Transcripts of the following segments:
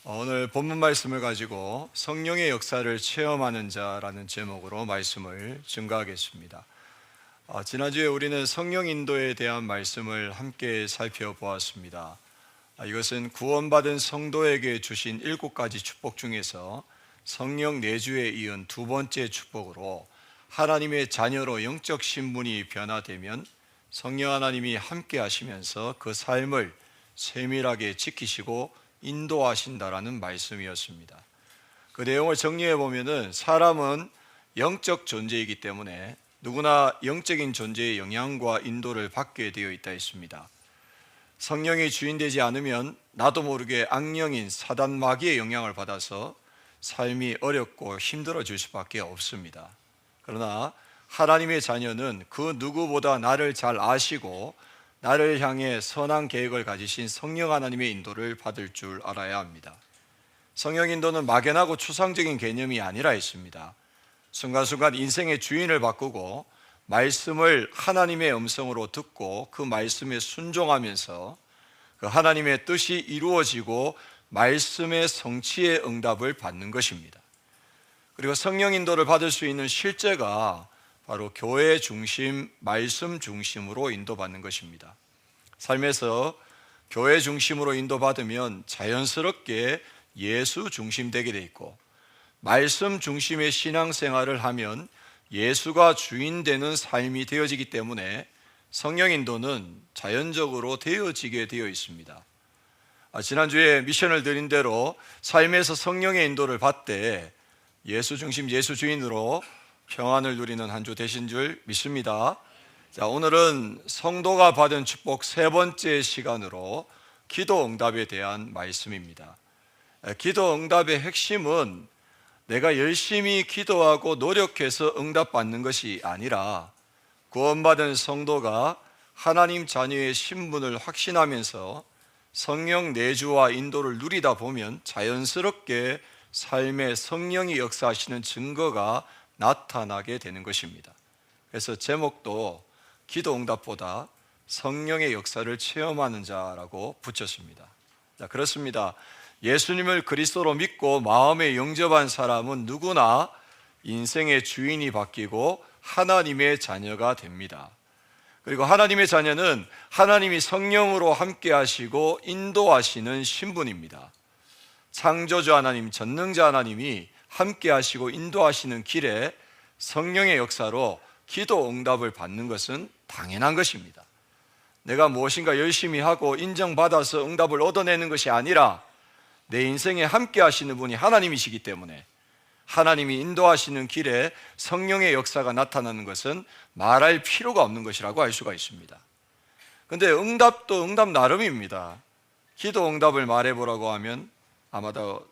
오늘 본문 말씀을 가지고 성령의 역사를 체험하는 자라는 제목으로 말씀을 증거하겠습니다. 지난주에 우리는 성령 인도에 대한 말씀을 함께 살펴보았습니다. 이것은 구원받은 성도에게 주신 7가지 축복 중에서 성령 내주에 이은 두 번째 축복으로 하나님의 자녀로 영적 신분이 변화되면 성령 하나님이 함께 하시면서 그 삶을 세밀하게 지키시고 인도하신다라는 말씀이었습니다. 그 내용을 정리해 보면은 사람은 영적 존재이기 때문에 누구나 영적인 존재의 영향과 인도를 받게 되어 있다 했습니다. 성령이 주인되지 않으면 나도 모르게 악령인 사단 마귀의 영향을 받아서 삶이 어렵고 힘들어질 수밖에 없습니다. 그러나 하나님의 자녀는 그 누구보다 나를 잘 아시고 나를 향해 선한 계획을 가지신 성령 하나님의 인도를 받을 줄 알아야 합니다. 성령 인도는 막연하고 추상적인 개념이 아니라 했습니다. 순간순간 인생의 주인을 바꾸고 말씀을 하나님의 음성으로 듣고 그 말씀에 순종하면서 그 하나님의 뜻이 이루어지고 말씀의 성취의 응답을 받는 것입니다. 그리고 성령 인도를 받을 수 있는 실제가 바로 교회 중심, 말씀 중심으로 인도받는 것입니다. 삶에서 교회 중심으로 인도받으면 자연스럽게 예수 중심 되게 돼 있고, 말씀 중심의 신앙생활을 하면 예수가 주인 되는 삶이 되어지기 때문에 성령 인도는 자연적으로 되어지게 되어 있습니다. 지난주에 미션을 드린 대로 삶에서 성령의 인도를 받되 예수 중심, 예수 주인으로 평안을 누리는 한 주 되신 줄 믿습니다. 자, 오늘은 성도가 받은 축복 세 번째 시간으로 기도 응답에 대한 말씀입니다. 기도 응답의 핵심은 내가 열심히 기도하고 노력해서 응답받는 것이 아니라 구원받은 성도가 하나님 자녀의 신분을 확신하면서 성령 내주와 인도를 누리다 보면 자연스럽게 삶에 성령이 역사하시는 증거가 나타나게 되는 것입니다. 그래서 제목도 기도 응답보다 성령의 역사를 체험하는 자라고 붙였습니다. 자, 그렇습니다. 예수님을 그리스도로 믿고 마음에 영접한 사람은 누구나 인생의 주인이 바뀌고 하나님의 자녀가 됩니다. 그리고 하나님의 자녀는 하나님이 성령으로 함께 하시고 인도하시는 신분입니다. 창조주 하나님, 전능자 하나님이 함께 하시고 인도하시는 길에 성령의 역사로 기도 응답을 받는 것은 당연한 것입니다. 내가 무엇인가 열심히 하고 인정받아서 응답을 얻어내는 것이 아니라 내 인생에 함께 하시는 분이 하나님이시기 때문에 하나님이 인도하시는 길에 성령의 역사가 나타나는 것은 말할 필요가 없는 것이라고 할 수가 있습니다. 그런데 응답도 응답 나름입니다. 기도 응답을 말해보라고 하면 아마도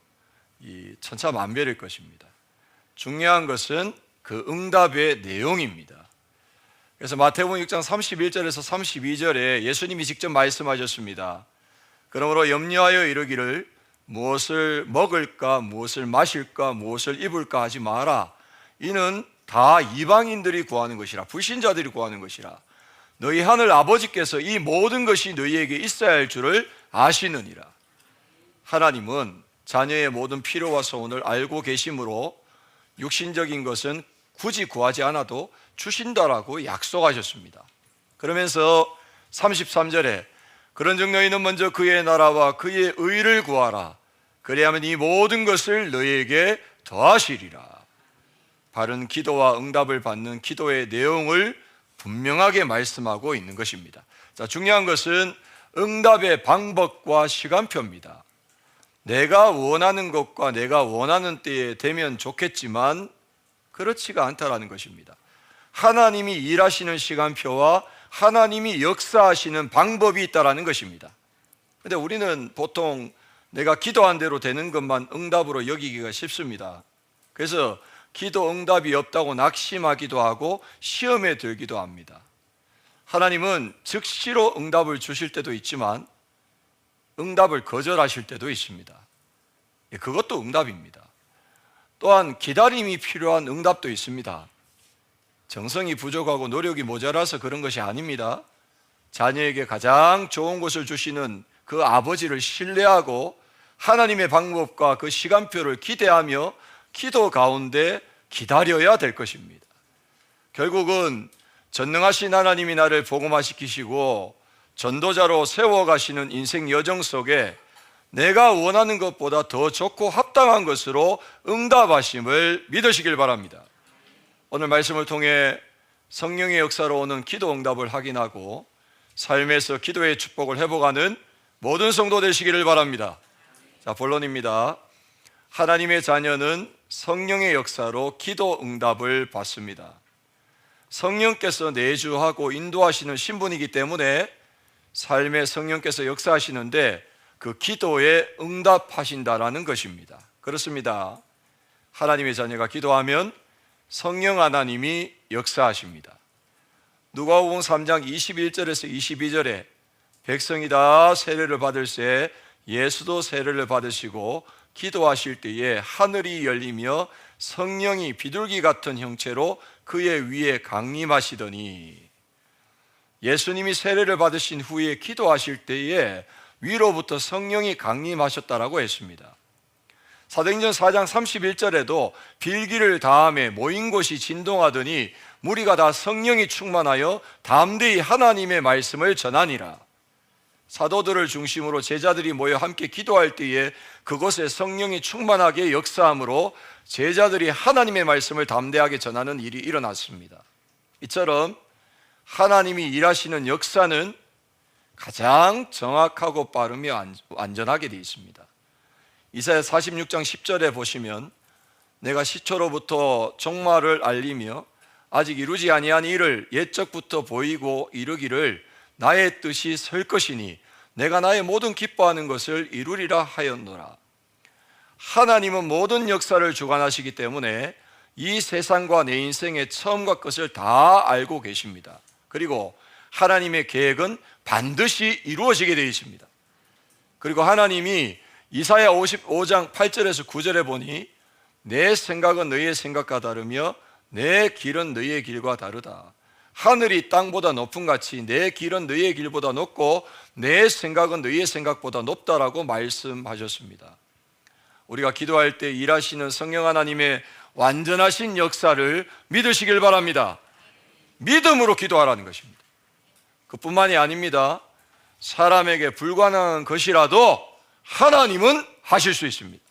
천차만별일 것입니다. 중요한 것은 그 응답의 내용입니다. 그래서 마태복음 6장 31절에서 32절에 예수님이 직접 말씀하셨습니다. 그러므로 염려하여 이르기를 무엇을 먹을까, 무엇을 마실까, 무엇을 입을까 하지 마라. 이는 다 이방인들이 구하는 것이라, 불신자들이 구하는 것이라. 너희 하늘 아버지께서 이 모든 것이 너희에게 있어야 할 줄을 아시느니라. 하나님은 자녀의 모든 필요와 소원을 알고 계심으로 육신적인 것은 굳이 구하지 않아도 주신다라고 약속하셨습니다. 그러면서 33절에 그런즉 너희는 먼저 그의 나라와 그의 의를 구하라. 그리하면 이 모든 것을 너희에게 더하시리라. 바른 기도와 응답을 받는 기도의 내용을 분명하게 말씀하고 있는 것입니다. 자, 중요한 것은 응답의 방법과 시간표입니다. 내가 원하는 것과 내가 원하는 때에 되면 좋겠지만 그렇지가 않다라는 것입니다. 하나님이 일하시는 시간표와 하나님이 역사하시는 방법이 있다라는 것입니다. 그런데 우리는 보통 내가 기도한 대로 되는 것만 응답으로 여기기가 쉽습니다. 그래서 기도 응답이 없다고 낙심하기도 하고 시험에 들기도 합니다. 하나님은 즉시로 응답을 주실 때도 있지만 응답을 거절하실 때도 있습니다. 그것도 응답입니다. 또한 기다림이 필요한 응답도 있습니다. 정성이 부족하고 노력이 모자라서 그런 것이 아닙니다. 자녀에게 가장 좋은 것을 주시는 그 아버지를 신뢰하고 하나님의 방법과 그 시간표를 기대하며 기도 가운데 기다려야 될 것입니다. 결국은 전능하신 하나님이 나를 복음화시키시고 전도자로 세워가시는 인생 여정 속에 내가 원하는 것보다 더 좋고 합당한 것으로 응답하심을 믿으시길 바랍니다. 오늘 말씀을 통해 성령의 역사로 오는 기도 응답을 확인하고 삶에서 기도의 축복을 회복하는 모든 성도 되시기를 바랍니다. 자, 본론입니다. 하나님의 자녀는 성령의 역사로 기도 응답을 받습니다. 성령께서 내주하고 인도하시는 신분이기 때문에 삶에 성령께서 역사하시는데 그 기도에 응답하신다라는 것입니다. 그렇습니다. 하나님의 자녀가 기도하면 성령 하나님이 역사하십니다. 누가복음 3장 21절에서 22절에 백성이 다 세례를 받을새 예수도 세례를 받으시고 기도하실 때에 하늘이 열리며 성령이 비둘기 같은 형체로 그의 위에 강림하시더니, 예수님이 세례를 받으신 후에 기도하실 때에 위로부터 성령이 강림하셨다라고 했습니다. 사도행전 4장 31절에도 빌기를 다함에 모인 곳이 진동하더니 무리가 다 성령이 충만하여 담대히 하나님의 말씀을 전하니라. 사도들을 중심으로 제자들이 모여 함께 기도할 때에 그곳에 성령이 충만하게 역사함으로 제자들이 하나님의 말씀을 담대하게 전하는 일이 일어났습니다. 이처럼 하나님이 일하시는 역사는 가장 정확하고 빠르며 안전하게 되어 있습니다. 이사야 46장 10절에 보시면 내가 시초로부터 종말을 알리며 아직 이루지 아니한 일을 옛적부터 보이고 이루기를 나의 뜻이 설 것이니 내가 나의 모든 기뻐하는 것을 이루리라 하였노라. 하나님은 모든 역사를 주관하시기 때문에 이 세상과 내 인생의 처음과 끝을 다 알고 계십니다. 그리고 하나님의 계획은 반드시 이루어지게 되어 있습니다. 그리고 하나님이 이사야 55장 8절에서 9절에 보니 내 생각은 너희의 생각과 다르며 내 길은 너희의 길과 다르다. 하늘이 땅보다 높은 같이 내 길은 너희의 길보다 높고 내 생각은 너희의 생각보다 높다라고 말씀하셨습니다. 우리가 기도할 때 일하시는 성령 하나님의 완전하신 역사를 믿으시길 바랍니다. 믿음으로 기도하라는 것입니다. 그뿐만이 아닙니다. 사람에게 불가능한 것이라도 하나님은 하실 수 있습니다.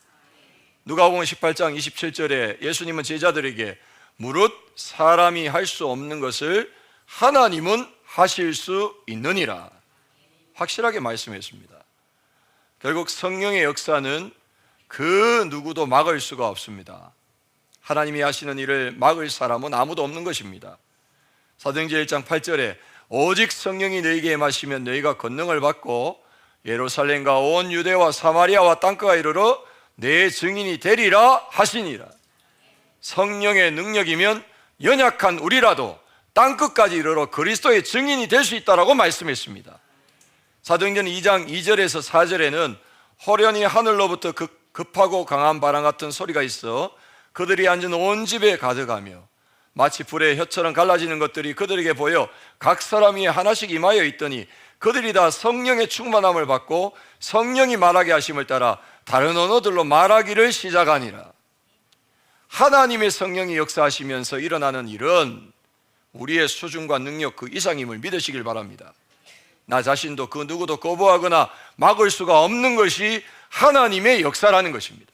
누가복음 18장 27절에 예수님은 제자들에게 무릇 사람이 할 수 없는 것을 하나님은 하실 수 있느니라 확실하게 말씀했습니다. 결국 성령의 역사는 그 누구도 막을 수가 없습니다. 하나님이 하시는 일을 막을 사람은 아무도 없는 것입니다. 사도행전 1장 8절에 오직 성령이 너희에게 임하시면 너희가 권능을 받고 예루살렘과 온 유대와 사마리아와 땅끝에 이르러 내 증인이 되리라 하시니라. 성령의 능력이면 연약한 우리라도 땅끝까지 이르러 그리스도의 증인이 될 수 있다라고 말씀했습니다. 사도행전 2장 2절에서 4절에는 호련히 하늘로부터 급하고 강한 바람 같은 소리가 있어 그들이 앉은 온 집에 가득하며 마치 불의 혀처럼 갈라지는 것들이 그들에게 보여 각 사람 위에 하나씩 임하여 있더니 그들이 다 성령의 충만함을 받고 성령이 말하게 하심을 따라 다른 언어들로 말하기를 시작하니라. 하나님의 성령이 역사하시면서 일어나는 일은 우리의 수준과 능력 그 이상임을 믿으시길 바랍니다. 나 자신도 그 누구도 거부하거나 막을 수가 없는 것이 하나님의 역사라는 것입니다.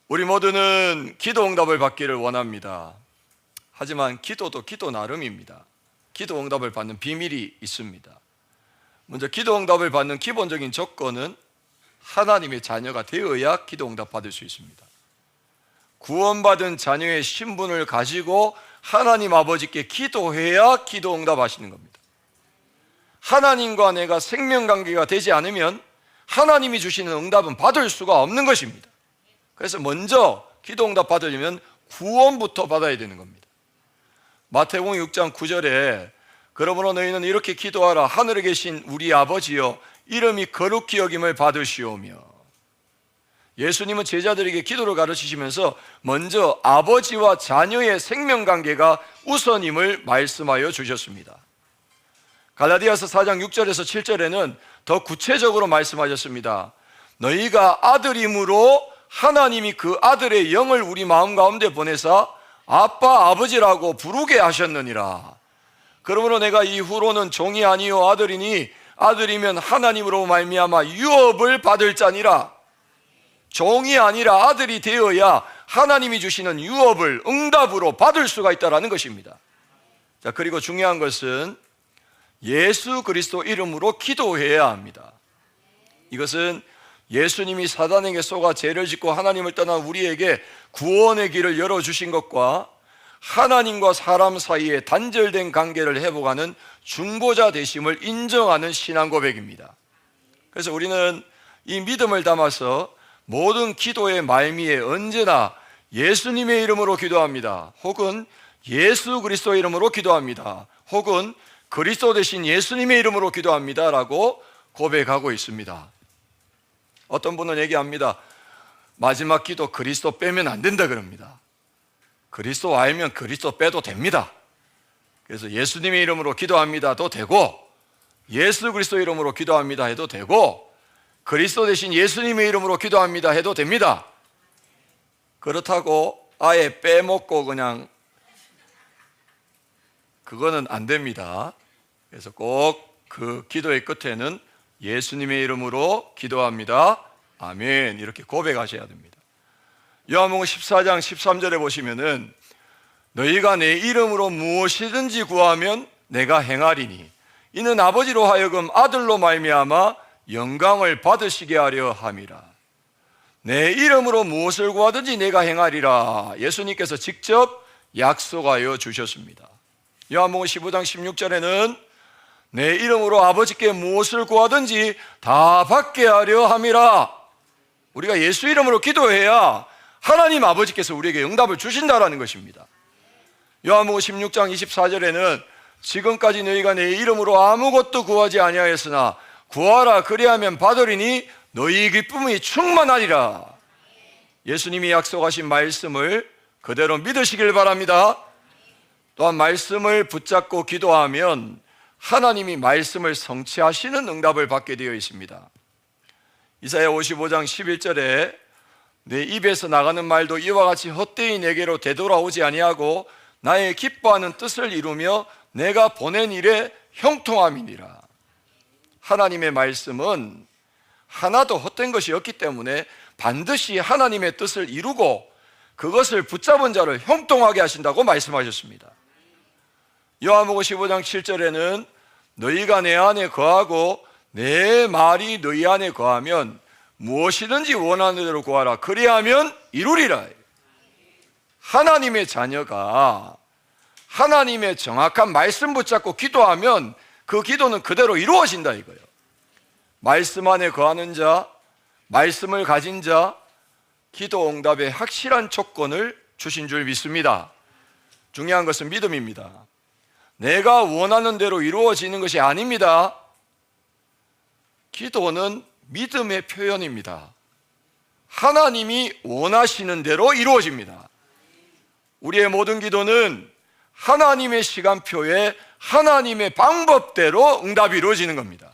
우리 모두는 기도 응답을 받기를 원합니다. 하지만 기도도 기도 나름입니다. 기도 응답을 받는 비밀이 있습니다. 먼저 기도 응답을 받는 기본적인 조건은 하나님의 자녀가 되어야 기도 응답 받을 수 있습니다. 구원받은 자녀의 신분을 가지고 하나님 아버지께 기도해야 기도 응답하시는 겁니다. 하나님과 내가 생명관계가 되지 않으면 하나님이 주시는 응답은 받을 수가 없는 것입니다. 그래서 먼저 기도 응답 받으려면 구원부터 받아야 되는 겁니다. 마태복음 6장 9절에 그러므로 너희는 이렇게 기도하라. 하늘에 계신 우리 아버지여 이름이 거룩히 여김을 받으시오며. 예수님은 제자들에게 기도를 가르치시면서 먼저 아버지와 자녀의 생명관계가 우선임을 말씀하여 주셨습니다. 갈라디아서 4장 6절에서 7절에는 더 구체적으로 말씀하셨습니다. 너희가 아들임으로 하나님이 그 아들의 영을 우리 마음 가운데 보내사 아빠 아버지라고 부르게 하셨느니라. 그러므로 내가 이후로는 종이 아니요 아들이니 아들이면 하나님으로 말미암아 유업을 받을 자니라. 종이 아니라 아들이 되어야 하나님이 주시는 유업을 응답으로 받을 수가 있다는 것입니다. 자, 그리고 중요한 것은 예수 그리스도 이름으로 기도해야 합니다. 이것은 예수님이 사단에게 속아 죄를 짓고 하나님을 떠난 우리에게 구원의 길을 열어주신 것과 하나님과 사람 사이에 단절된 관계를 회복하는 중보자 되심을 인정하는 신앙 고백입니다. 그래서 우리는 이 믿음을 담아서 모든 기도의 말미에 언제나 예수님의 이름으로 기도합니다. 혹은 예수 그리스도 이름으로 기도합니다. 혹은 그리스도 대신 예수님의 이름으로 기도합니다 라고 고백하고 있습니다. 어떤 분은 얘기합니다. 마지막 기도 그리스도 빼면 안 된다 그럽니다. 그리스도 알면 그리스도 빼도 됩니다. 그래서 예수님의 이름으로 기도합니다도 되고, 예수 그리스도 이름으로 기도합니다 해도 되고, 그리스도 대신 예수님의 이름으로 기도합니다 해도 됩니다. 그렇다고 아예 빼먹고 그냥 그거는 안 됩니다. 그래서 꼭 그 기도의 끝에는 예수님의 이름으로 기도합니다. 아멘. 이렇게 고백하셔야 됩니다. 요한복음 14장 13절에 보시면은 너희가 내 이름으로 무엇이든지 구하면 내가 행하리니 이는 아버지로 하여금 아들로 말미암아 영광을 받으시게 하려 함이라. 내 이름으로 무엇을 구하든지 내가 행하리라. 예수님께서 직접 약속하여 주셨습니다. 요한복음 15장 16절에는 내 이름으로 아버지께 무엇을 구하든지 다 받게 하려 함이라. 우리가 예수 이름으로 기도해야 하나님 아버지께서 우리에게 응답을 주신다라는 것입니다. 요한복음 16장 24절에는 지금까지 너희가 내 이름으로 아무것도 구하지 아니하였으나 구하라 그리하면 받으리니 너희 기쁨이 충만하리라. 예수님이 약속하신 말씀을 그대로 믿으시길 바랍니다. 또한 말씀을 붙잡고 기도하면 하나님이 말씀을 성취하시는 응답을 받게 되어 있습니다. 이사야 55장 11절에 내 입에서 나가는 말도 이와 같이 헛되이 내게로 되돌아오지 아니하고 나의 기뻐하는 뜻을 이루며 내가 보낸 일에 형통함이니라. 하나님의 말씀은 하나도 헛된 것이 없기 때문에 반드시 하나님의 뜻을 이루고 그것을 붙잡은 자를 형통하게 하신다고 말씀하셨습니다. 요한복음 15장 7절에는 너희가 내 안에 거하고 내 말이 너희 안에 거하면 무엇이든지 원하는 대로 구하라 그리하면 이루리라. 하나님의 자녀가 하나님의 정확한 말씀 붙잡고 기도하면 그 기도는 그대로 이루어진다 이거예요. 말씀 안에 거하는 자, 말씀을 가진 자, 기도 응답의 확실한 조건을 주신 줄 믿습니다. 중요한 것은 믿음입니다. 내가 원하는 대로 이루어지는 것이 아닙니다. 기도는 믿음의 표현입니다. 하나님이 원하시는 대로 이루어집니다. 우리의 모든 기도는 하나님의 시간표에 하나님의 방법대로 응답이 이루어지는 겁니다.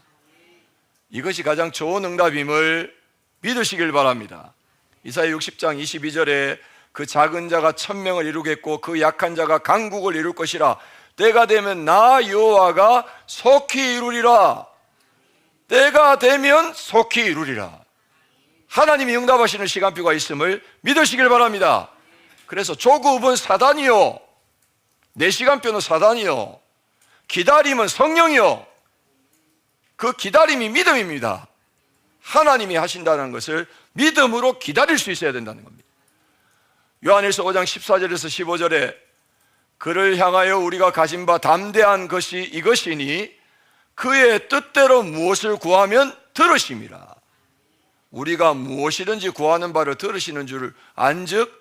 이것이 가장 좋은 응답임을 믿으시길 바랍니다. 이사야 60장 22절에 그 작은 자가 1000명을 이루겠고 그 약한 자가 강국을 이룰 것이라. 때가 되면 나 여호와가 속히 이루리라. 때가 되면 속히 이루리라. 하나님이 응답하시는 시간표가 있음을 믿으시길 바랍니다. 그래서 조급은 사단이요, 내 시간표는 사단이요, 기다림은 성령이요. 그 기다림이 믿음입니다. 하나님이 하신다는 것을 믿음으로 기다릴 수 있어야 된다는 겁니다. 요한일서 5장 14절에서 15절에 그를 향하여 우리가 가진 바 담대한 것이 이것이니 그의 뜻대로 무엇을 구하면 들으심이라. 우리가 무엇이든지 구하는 바를 들으시는 줄을 안즉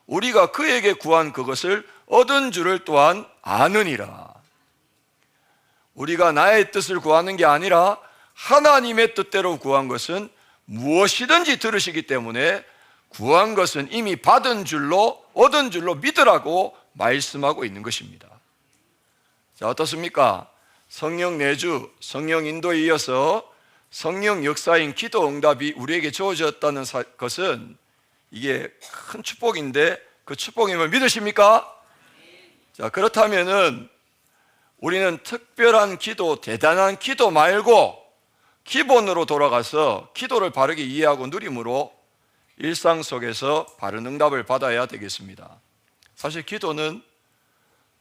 우리가 그에게 구한 그것을 얻은 줄을 또한 아느니라. 우리가 나의 뜻을 구하는 게 아니라 하나님의 뜻대로 구한 것은 무엇이든지 들으시기 때문에 구한 것은 이미 받은 줄로 얻은 줄로 믿으라고 말씀하고 있는 것입니다. 자, 어떻습니까? 성령 내주, 성령 인도에 이어서 성령 역사인 기도 응답이 우리에게 주어졌다는 것은 이게 큰 축복인데 그 축복임을 믿으십니까? 자, 그렇다면은 우리는 특별한 기도, 대단한 기도 말고 기본으로 돌아가서 기도를 바르게 이해하고 누림으로 일상 속에서 바른 응답을 받아야 되겠습니다. 사실 기도는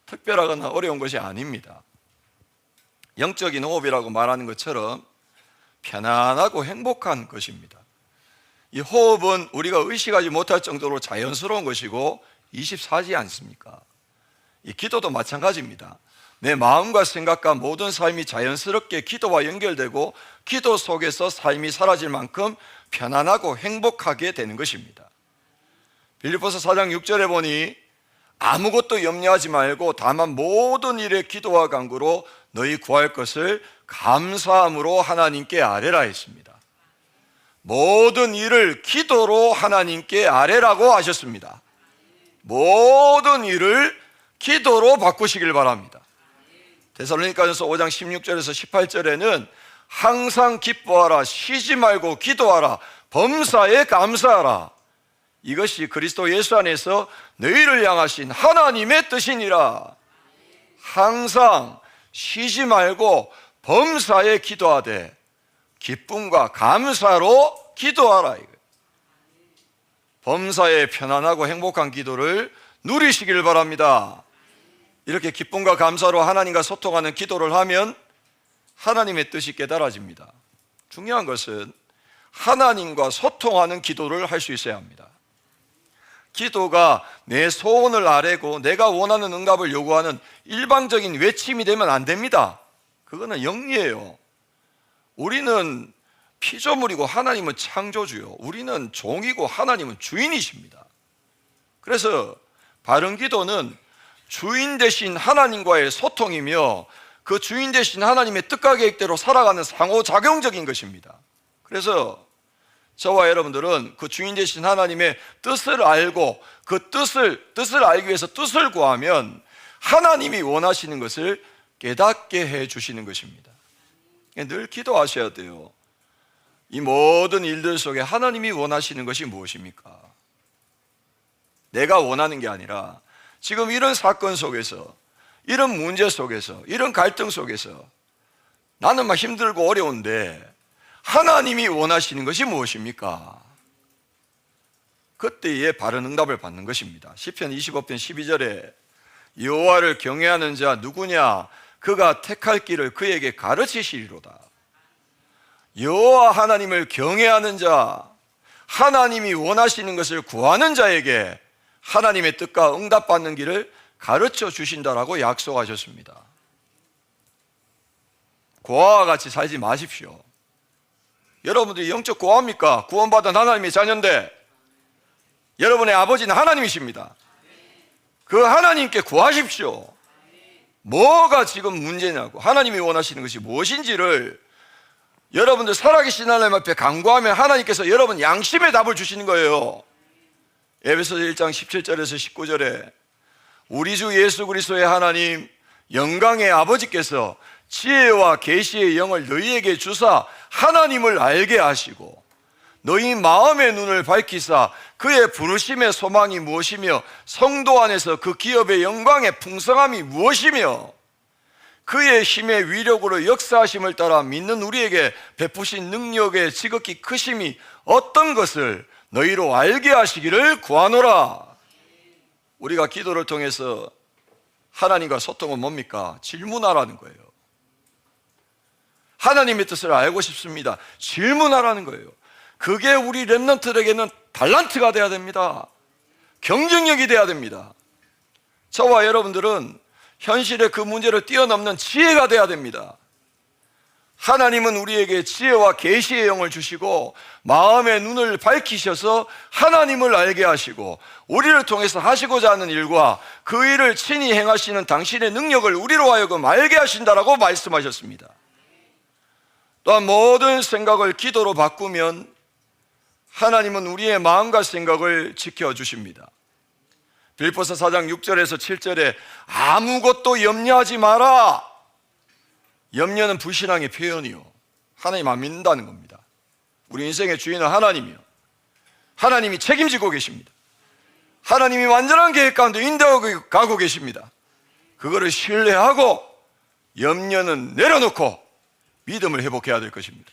특별하거나 어려운 것이 아닙니다. 영적인 호흡이라고 말하는 것처럼 편안하고 행복한 것입니다. 이 호흡은 우리가 의식하지 못할 정도로 자연스러운 것이고 24지 않습니까? 이 기도도 마찬가지입니다. 내 마음과 생각과 모든 삶이 자연스럽게 기도와 연결되고 기도 속에서 삶이 사라질 만큼 편안하고 행복하게 되는 것입니다. 빌립보서 4장 6절에 보니 아무것도 염려하지 말고 다만 모든 일에 기도와 간구로 너희 구할 것을 감사함으로 하나님께 아뢰라 했습니다. 모든 일을 기도로 하나님께 아뢰라고 하셨습니다. 모든 일을 기도로 바꾸시길 바랍니다. 데살로니가전서 5장 16절에서 18절에는 항상 기뻐하라, 쉬지 말고 기도하라, 범사에 감사하라. 이것이 그리스도 예수 안에서 너희를 향하신 하나님의 뜻이니라. 항상 쉬지 말고 범사에 기도하되 기쁨과 감사로 기도하라. 범사에 편안하고 행복한 기도를 누리시길 바랍니다. 이렇게 기쁨과 감사로 하나님과 소통하는 기도를 하면 하나님의 뜻이 깨달아집니다. 중요한 것은 하나님과 소통하는 기도를 할 수 있어야 합니다. 기도가 내 소원을 아뢰고 내가 원하는 응답을 요구하는 일방적인 외침이 되면 안 됩니다. 그거는 영리예요. 우리는 피조물이고 하나님은 창조주요, 우리는 종이고 하나님은 주인이십니다. 그래서 바른 기도는 주인 되신 하나님과의 소통이며 그 주인 되신 하나님의 뜻과 계획대로 살아가는 상호작용적인 것입니다. 그래서 저와 여러분들은 그 주인 되신 하나님의 뜻을 알고 그 뜻을 알기 위해서 뜻을 구하면 하나님이 원하시는 것을 깨닫게 해 주시는 것입니다. 늘 기도하셔야 돼요. 이 모든 일들 속에 하나님이 원하시는 것이 무엇입니까? 내가 원하는 게 아니라 지금 이런 사건 속에서, 이런 문제 속에서, 이런 갈등 속에서 나는 막 힘들고 어려운데 하나님이 원하시는 것이 무엇입니까? 그때에 바른 응답을 받는 것입니다. 시편 25편 12절에 여호와를 경외하는 자 누구냐? 그가 택할 길을 그에게 가르치시리로다. 여호와 하나님을 경외하는 자, 하나님이 원하시는 것을 구하는 자에게 하나님의 뜻과 응답받는 길을 가르쳐 주신다라고 약속하셨습니다. 고아와 같이 살지 마십시오. 여러분들이 영적 고아입니까? 구원받은 하나님의 자녀인데 여러분의 아버지는 하나님이십니다. 그 하나님께 구하십시오. 뭐가 지금 문제냐고, 하나님이 원하시는 것이 무엇인지를 여러분들 살아계신 하나님 앞에 간구하면 하나님께서 여러분 양심의 답을 주시는 거예요. 에베소서 1장 17절에서 19절에 우리 주 예수 그리스도의 하나님 영광의 아버지께서 지혜와 계시의 영을 너희에게 주사 하나님을 알게 하시고 너희 마음의 눈을 밝히사 그의 부르심의 소망이 무엇이며 성도 안에서 그 기업의 영광의 풍성함이 무엇이며 그의 힘의 위력으로 역사하심을 따라 믿는 우리에게 베푸신 능력의 지극히 크심이 어떤 것을 너희로 알게 하시기를 구하노라. 우리가 기도를 통해서 하나님과 소통은 뭡니까? 질문하라는 거예요. 하나님의 뜻을 알고 싶습니다. 질문하라는 거예요. 그게 우리 렘넌트들에게는 달란트가 돼야 됩니다. 경쟁력이 돼야 됩니다. 저와 여러분들은 현실의 그 문제를 뛰어넘는 지혜가 돼야 됩니다. 하나님은 우리에게 지혜와 계시의 영을 주시고 마음의 눈을 밝히셔서 하나님을 알게 하시고 우리를 통해서 하시고자 하는 일과 그 일을 친히 행하시는 당신의 능력을 우리로 하여금 알게 하신다라고 말씀하셨습니다. 또한 모든 생각을 기도로 바꾸면 하나님은 우리의 마음과 생각을 지켜주십니다. 빌립보서 4장 6절에서 7절에 아무것도 염려하지 마라. 염려는 불신앙의 표현이요, 하나님 안 믿는다는 겁니다. 우리 인생의 주인은 하나님이요, 하나님이 책임지고 계십니다. 하나님이 완전한 계획 가운데 인도하고 가고 계십니다. 그거를 신뢰하고 염려는 내려놓고 믿음을 회복해야 될 것입니다.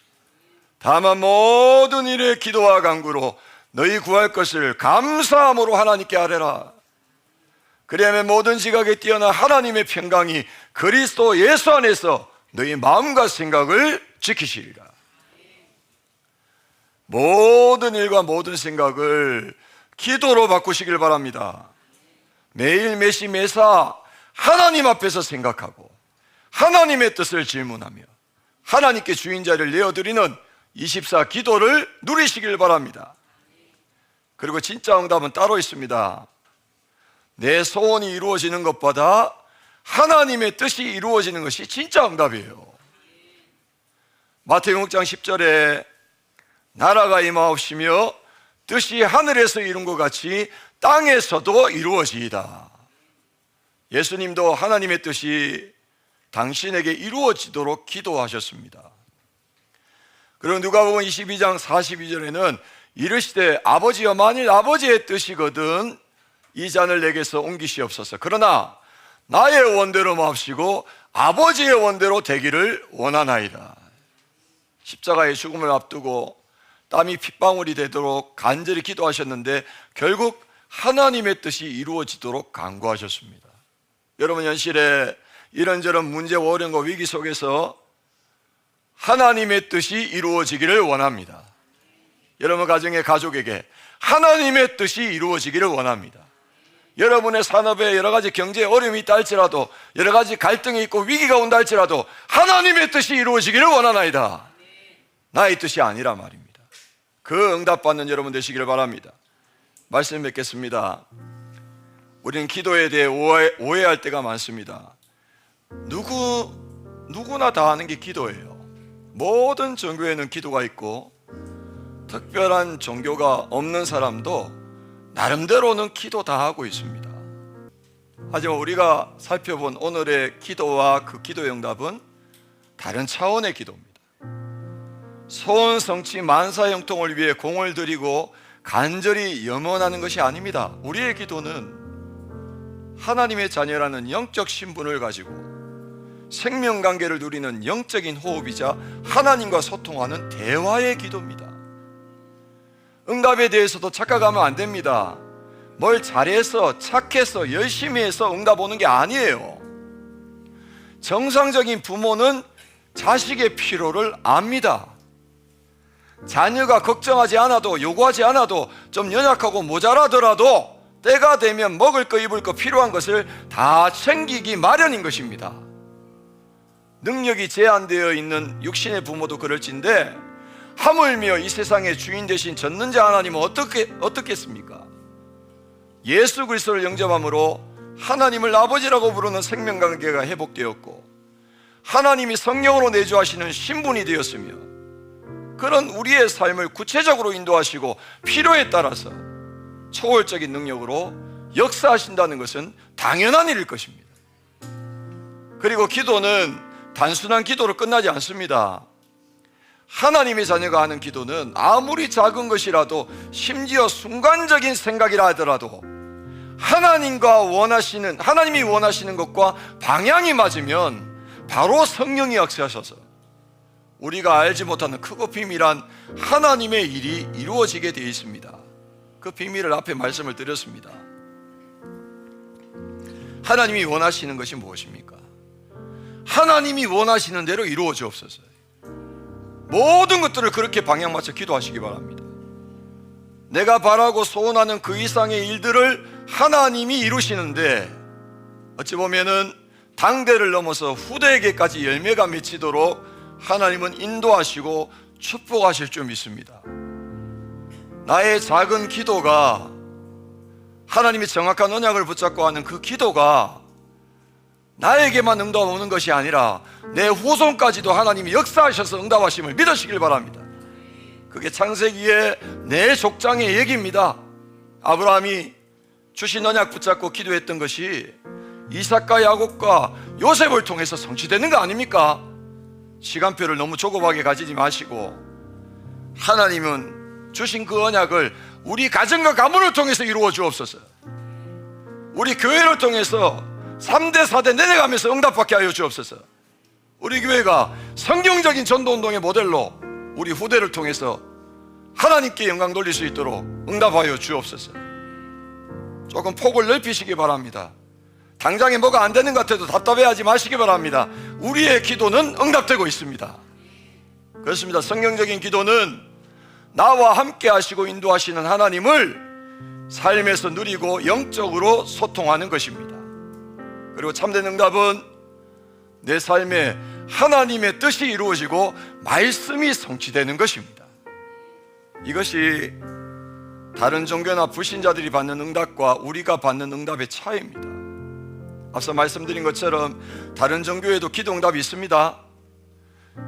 다만 모든 일에 기도와 간구로 너희 구할 것을 감사함으로 하나님께 아뢰라. 그리하면 모든 지각에 뛰어난 하나님의 평강이 그리스도 예수 안에서 너희 마음과 생각을 지키시리라. 모든 일과 모든 생각을 기도로 바꾸시길 바랍니다. 매일 매시 매사 하나님 앞에서 생각하고 하나님의 뜻을 질문하며 하나님께 주인자를 내어드리는 24 기도를 누리시길 바랍니다. 그리고 진짜 응답은 따로 있습니다. 내 소원이 이루어지는 것보다 하나님의 뜻이 이루어지는 것이 진짜 응답이에요. 마태복음 6장 10절에 나라가 임하옵시며 뜻이 하늘에서 이룬 것 같이 땅에서도 이루어지이다. 예수님도 하나님의 뜻이 당신에게 이루어지도록 기도하셨습니다. 그리고 누가복음 22장 42절에는 이르시되 아버지여 만일 아버지의 뜻이거든 이 잔을 내게서 옮기시옵소서. 그러나 나의 원대로 마옵시고 아버지의 원대로 되기를 원하나이다. 십자가의 죽음을 앞두고 땀이 핏방울이 되도록 간절히 기도하셨는데 결국 하나님의 뜻이 이루어지도록 간구하셨습니다. 여러분, 현실에 이런저런 문제와 어려움과 위기 속에서 하나님의 뜻이 이루어지기를 원합니다. 여러분 가정의 가족에게 하나님의 뜻이 이루어지기를 원합니다. 여러분의 산업에 여러 가지 경제에 어려움이 있다 할지라도, 여러 가지 갈등이 있고 위기가 온다 할지라도 하나님의 뜻이 이루어지기를 원하나이다. 나의 뜻이 아니라 말입니다. 그 응답받는 여러분 되시기를 바랍니다. 말씀 뵙겠습니다. 우리는 기도에 대해 오해할 때가 많습니다. 누구나 다 하는 게 기도예요. 모든 종교에는 기도가 있고 특별한 종교가 없는 사람도 나름대로는 기도 다 하고 있습니다. 하지만 우리가 살펴본 오늘의 기도와 그 기도의 응답은 다른 차원의 기도입니다. 소원 성취 만사 형통을 위해 공을 들이고 간절히 염원하는 것이 아닙니다. 우리의 기도는 하나님의 자녀라는 영적 신분을 가지고 생명관계를 누리는 영적인 호흡이자 하나님과 소통하는 대화의 기도입니다. 응답에 대해서도 착각하면 안 됩니다. 뭘 잘해서 착해서 열심히 해서 응답 오는 게 아니에요. 정상적인 부모는 자식의 필요를 압니다. 자녀가 걱정하지 않아도, 요구하지 않아도, 좀 연약하고 모자라더라도 때가 되면 먹을 거 입을 거 필요한 것을 다 챙기기 마련인 것입니다. 능력이 제한되어 있는 육신의 부모도 그럴진데 하물며 이 세상의 주인 되신 전능자 하나님은 어떻겠습니까? 예수 그리스도를 영접함으로 하나님을 아버지라고 부르는 생명관계가 회복되었고 하나님이 성령으로 내주하시는 신분이 되었으며 그런 우리의 삶을 구체적으로 인도하시고 필요에 따라서 초월적인 능력으로 역사하신다는 것은 당연한 일일 것입니다. 그리고 기도는 단순한 기도로 끝나지 않습니다. 하나님의 자녀가 하는 기도는 아무리 작은 것이라도, 심지어 순간적인 생각이라 하더라도 하나님이 원하시는 것과 방향이 맞으면 바로 성령이 역사하셔서 우리가 알지 못하는 크고 비밀한 하나님의 일이 이루어지게 되어 있습니다. 그 비밀을 앞에 말씀을 드렸습니다. 하나님이 원하시는 것이 무엇입니까? 하나님이 원하시는 대로 이루어지옵소서. 모든 것들을 그렇게 방향 맞춰 기도하시기 바랍니다. 내가 바라고 소원하는 그 이상의 일들을 하나님이 이루시는데 어찌 보면은 당대를 넘어서 후대에게까지 열매가 맺히도록 하나님은 인도하시고 축복하실 줄 믿습니다. 나의 작은 기도가, 하나님이 정확한 언약을 붙잡고 하는 그 기도가 나에게만 응답 오는 것이 아니라 내 후손까지도 하나님이 역사하셔서 응답하심을 믿으시길 바랍니다. 그게 창세기의 내 족장의 얘기입니다. 아브라함이 주신 언약 붙잡고 기도했던 것이 이삭과 야곱과 요셉을 통해서 성취되는 거 아닙니까? 시간표를 너무 조급하게 가지지 마시고 하나님은 주신 그 언약을 우리 가정과 가문을 통해서 이루어 주옵소서. 우리 교회를 통해서 3대 4대 내려가면서 응답받게 하여 주옵소서. 우리 교회가 성경적인 전도운동의 모델로 우리 후대를 통해서 하나님께 영광 돌릴 수 있도록 응답하여 주옵소서. 조금 폭을 넓히시기 바랍니다. 당장에 뭐가 안 되는 것 같아도 답답해하지 마시기 바랍니다. 우리의 기도는 응답되고 있습니다. 그렇습니다. 성경적인 기도는 나와 함께 하시고 인도하시는 하나님을 삶에서 누리고 영적으로 소통하는 것입니다. 그리고 참된 응답은 내 삶에 하나님의 뜻이 이루어지고 말씀이 성취되는 것입니다. 이것이 다른 종교나 불신자들이 받는 응답과 우리가 받는 응답의 차이입니다. 앞서 말씀드린 것처럼 다른 종교에도 기도 응답이 있습니다.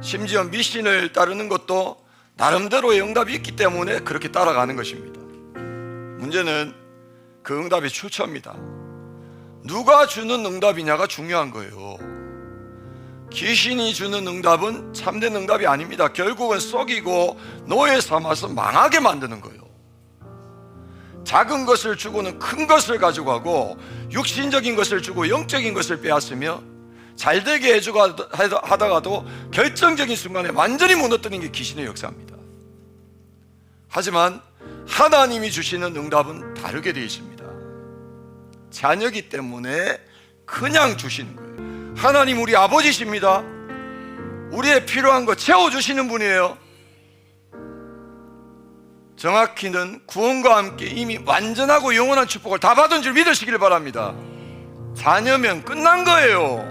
심지어 미신을 따르는 것도 나름대로의 응답이 있기 때문에 그렇게 따라가는 것입니다. 문제는 그 응답의 출처입니다. 누가 주는 응답이냐가 중요한 거예요. 귀신이 주는 응답은 참된 응답이 아닙니다. 결국은 속이고 노예 삼아서 망하게 만드는 거예요. 작은 것을 주고는 큰 것을 가져가고 육신적인 것을 주고 영적인 것을 빼앗으며 잘되게 해주고 하다가도 결정적인 순간에 완전히 무너뜨리는 게 귀신의 역사입니다. 하지만 하나님이 주시는 응답은 다르게 되어 있습니다. 자녀이기 때문에 그냥 주시는 거예요. 하나님 우리 아버지십니다. 우리의 필요한 거 채워주시는 분이에요. 정확히는 구원과 함께 이미 완전하고 영원한 축복을 다 받은 줄 믿으시길 바랍니다. 자녀면 끝난 거예요.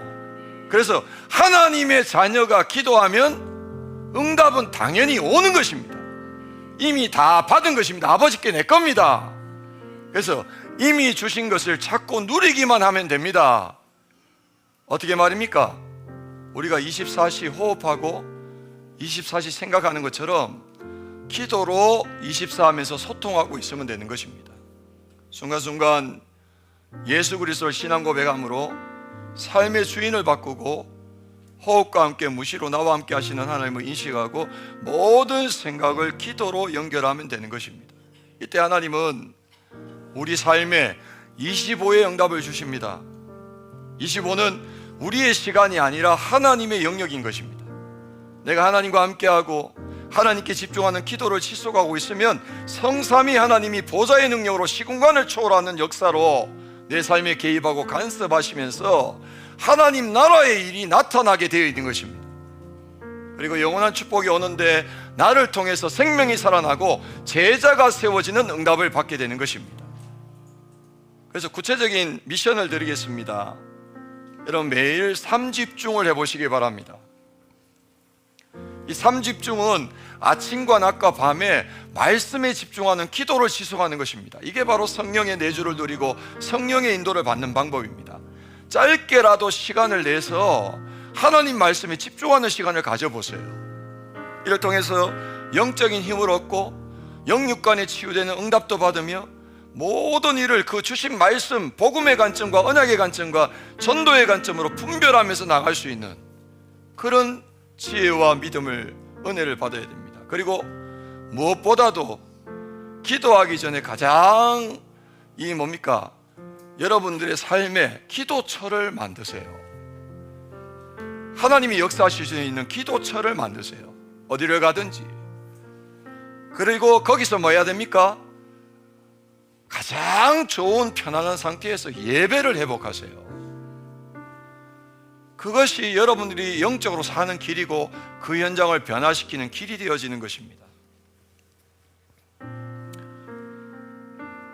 그래서 하나님의 자녀가 기도하면 응답은 당연히 오는 것입니다. 이미 다 받은 것입니다. 아버지께 내 겁니다. 그래서 이미 주신 것을 찾고 누리기만 하면 됩니다. 어떻게 말입니까? 우리가 24시 호흡하고 24시 생각하는 것처럼 기도로 24 하면서 소통하고 있으면 되는 것입니다. 순간순간 예수 그리스도를 신앙 고백함으로 삶의 주인을 바꾸고 호흡과 함께 무시로 나와 함께 하시는 하나님을 인식하고 모든 생각을 기도로 연결하면 되는 것입니다. 이때 하나님은 우리 삶에 25의 응답을 주십니다. 25는 우리의 시간이 아니라 하나님의 영역인 것입니다. 내가 하나님과 함께하고 하나님께 집중하는 기도를 지속하고 있으면 성삼위 하나님이 보좌의 능력으로 시공간을 초월하는 역사로 내 삶에 개입하고 간섭하시면서 하나님 나라의 일이 나타나게 되어 있는 것입니다. 그리고 영원한 축복이 오는데 나를 통해서 생명이 살아나고 제자가 세워지는 응답을 받게 되는 것입니다. 그래서 구체적인 미션을 드리겠습니다. 여러분 매일 3집중을 해보시기 바랍니다. 이 3집중은 아침과 낮과 밤에 말씀에 집중하는 기도를 지속하는 것입니다. 이게 바로 성령의 내주를 누리고 성령의 인도를 받는 방법입니다. 짧게라도 시간을 내서 하나님 말씀에 집중하는 시간을 가져보세요. 이를 통해서 영적인 힘을 얻고 영육간에 치유되는 응답도 받으며 모든 일을 그 주신 말씀, 복음의 관점과 언약의 관점과 전도의 관점으로 분별하면서 나갈 수 있는 그런 지혜와 믿음을, 은혜를 받아야 됩니다. 그리고 무엇보다도 기도하기 전에 가장 이 뭡니까? 여러분들의 삶에 기도처를 만드세요. 하나님이 역사하실 수 있는 기도처를 만드세요. 어디를 가든지. 그리고 거기서 뭐 해야 됩니까? 가장 좋은 편안한 상태에서 예배를 회복하세요. 그것이 여러분들이 영적으로 사는 길이고 그 현장을 변화시키는 길이 되어지는 것입니다.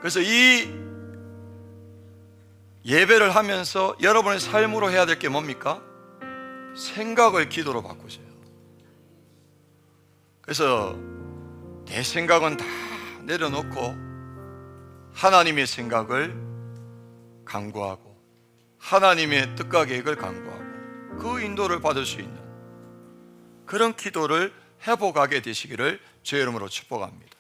그래서 이 예배를 하면서 여러분의 삶으로 해야 될 게 뭡니까? 생각을 기도로 바꾸세요. 그래서 내 생각은 다 내려놓고 하나님의 생각을 간구하고 하나님의 뜻과 계획을 간구하고 그 인도를 받을 수 있는 그런 기도를 회복하게 되시기를 주의 이름으로 축복합니다.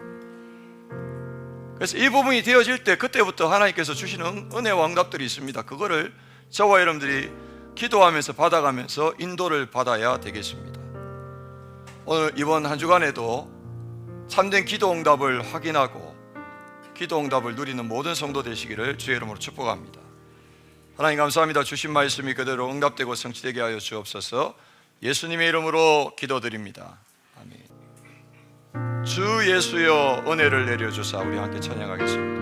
그래서 이 부분이 되어질 때 그때부터 하나님께서 주시는 은혜와 응답들이 있습니다. 그거를 저와 여러분들이 기도하면서 받아가면서 인도를 받아야 되겠습니다. 오늘 이번 한 주간에도 참된 기도 응답을 확인하고 기도 응답을 누리는 모든 성도 되시기를 주의 이름으로 축복합니다. 하나님 감사합니다. 주신 말씀이 그대로 응답되고 성취되게 하여 주옵소서. 예수님의 이름으로 기도드립니다. 아멘. 주 예수여 은혜를 내려주사. 우리 함께 찬양하겠습니다.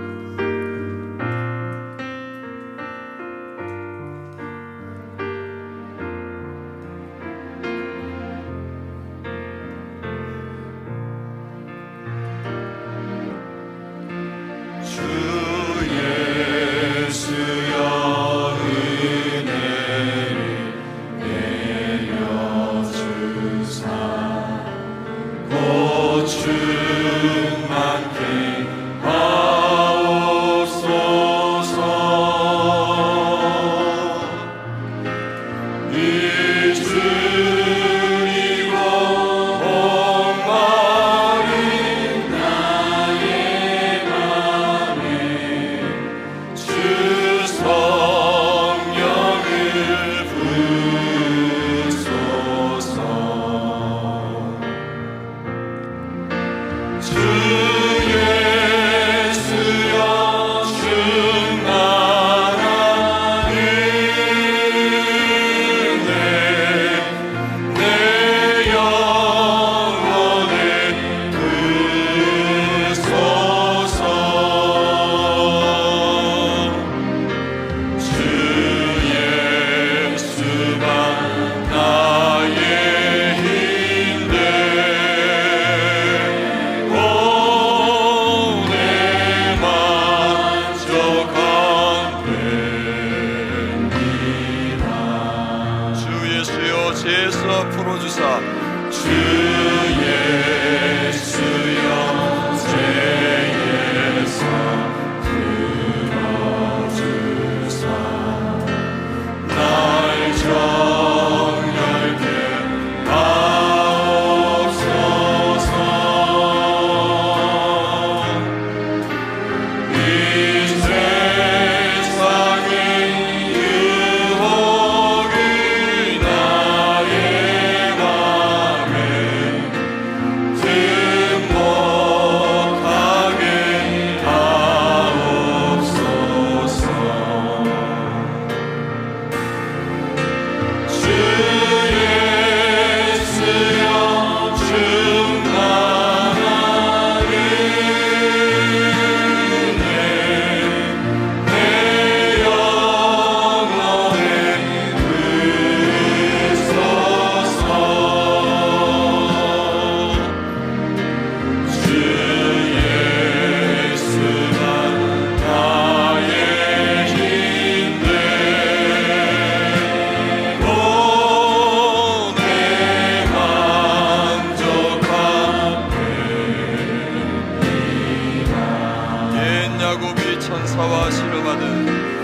천사와 신뢰받은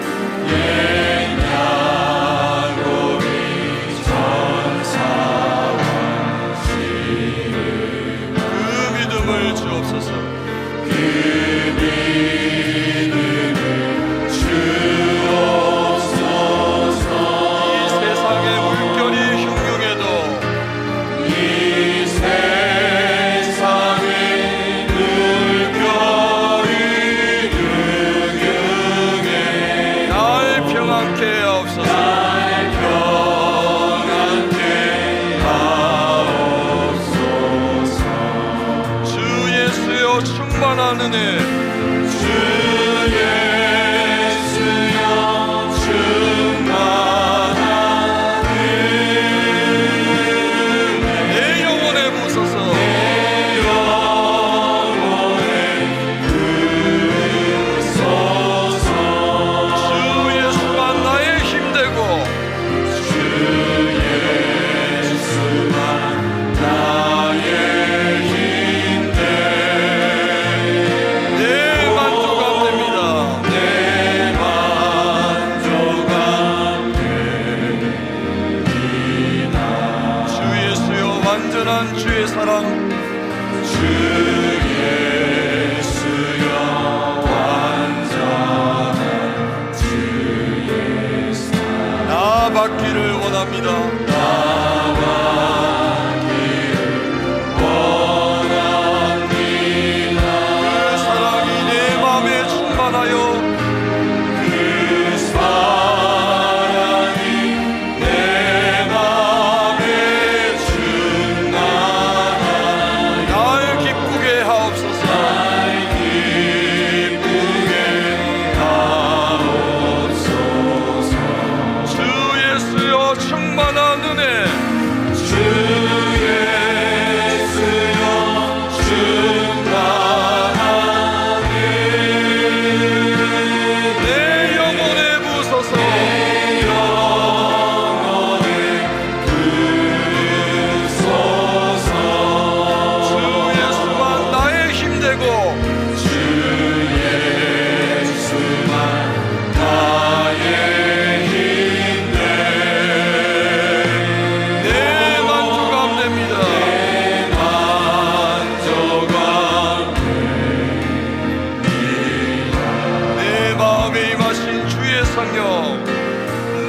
그 믿음을 주옵소서. 이 세상의 물결이 흉흉해도 충만한 은혜. 주 예수여 충만한 은혜 내 영혼에 부으소서. 내 영혼에 부으소서. 주 예수만 나의 힘되고 주 예수만 나의 주의 사랑. 주 예수여 완전한 주의 사랑 나 받기를 원합니다. 나 받기를 성령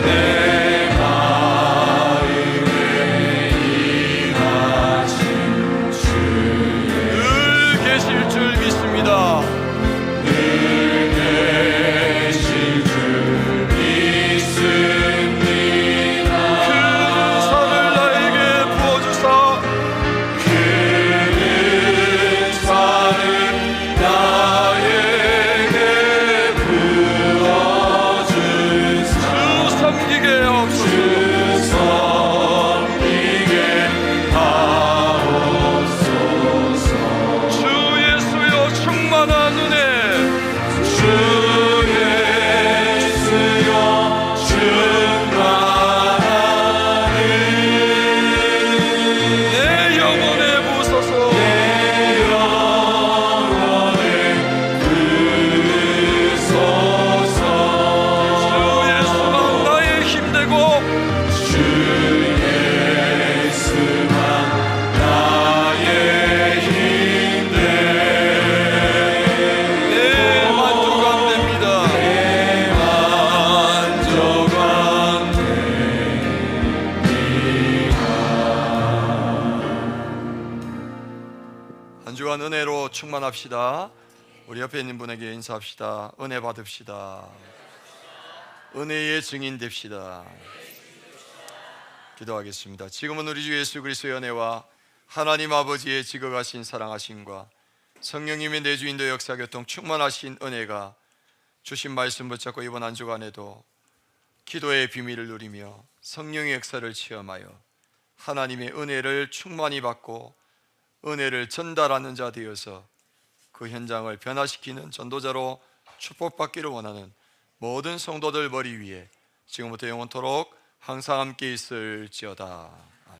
내 마음에 일하신 주의 늘 계실 줄 믿습니다. 늘 계실 줄 믿습니다. 그 은사를 나에게 부어주사 그 은사를 나에게 부어주사 주 섬기게 하옵소서. 주 섬기게 하옵소서. 주 예수여 충만한 은혜 주 예수여 충만한 내 영혼에 부으소서. 내 영혼에 부으소서. 주 예수만 나의 힘되고 주 예수만 나의 힘되 내 만족함 됩니다. 내 만족함 한 주간 은혜로 충만합시다. 우리 옆에 있는 분에게 인사합시다. 은혜 받읍시다. 은혜의 증인 됩시다. 기도하겠습니다. 지금은 우리 주 예수 그리스도의 은혜와 하나님 아버지의 지극하신 사랑하심과 성령님의 내주인도 역사교통 충만하신 은혜가 주신 말씀 붙잡고 이번 한 주간에도 기도의 비밀을 누리며 성령의 역사를 체험하여 하나님의 은혜를 충만히 받고 은혜를 전달하는 자 되어서 그 현장을 변화시키는 전도자로 축복받기를 원하는 모든 성도들 머리 위에 지금부터 영원토록 항상 함께 있을지어다.